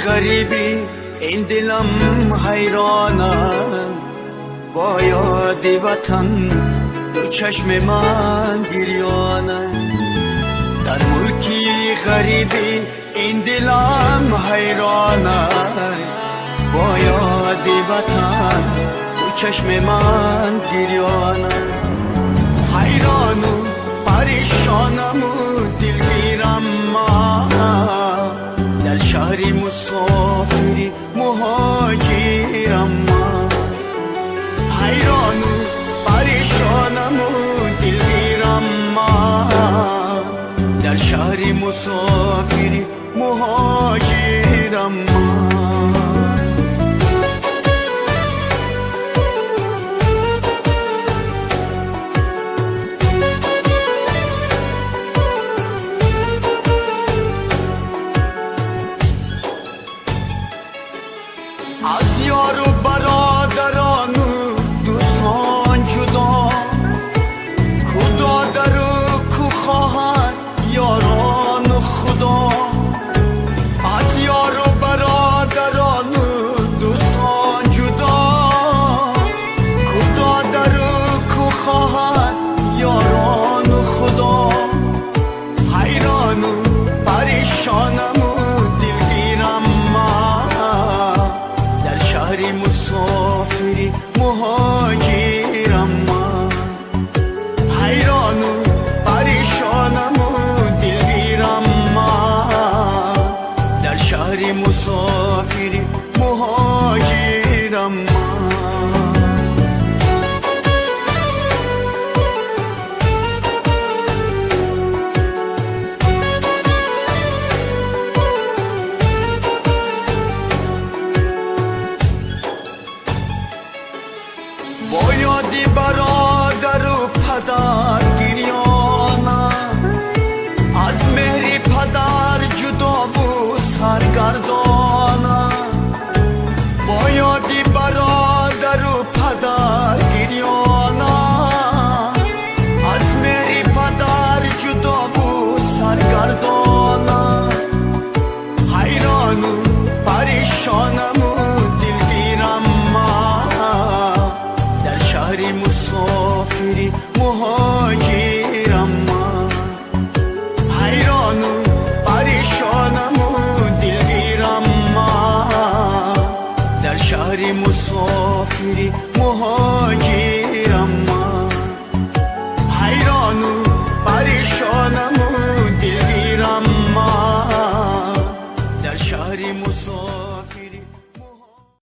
غریبی این دلم حیرانم، با یاد وطن دو چشم من گریانم. در ملکی غریبی این دلم حیرانم، با یاد وطن دو چشم من گریانم. حیران و پریشانم و دلگیرم من، در شهری مسافری مهاجرم من. حیران و پریشانم و دلگیرم من، در شهری مسافری مهاجرم من. از یار و برادران و دوستان جدا، کو دادر و کو خواهر یاران و خدا. از یار و برادران و دوستان جدا، کو دادر و کو خواهر یاران و خدا. حیران و پریشانم و دلگیرم من، در شهری مسافری مهاجرم من. حیران و پریشانم و دلگیرم من، در شهری مسافری مهاجرم من. با یادی برادر و پدر گریانم، از مهری پدر جدا و سرگردانم. با یادی برادر و پدر گریانم، از مهری پدر جدا و سرگردانم. حیران و پریشانم و دلگیرم من، در شهری مسافری مهاجرم من. حیران و پریشانم و دلگیرم من، در شهری مسافری مهاجرم.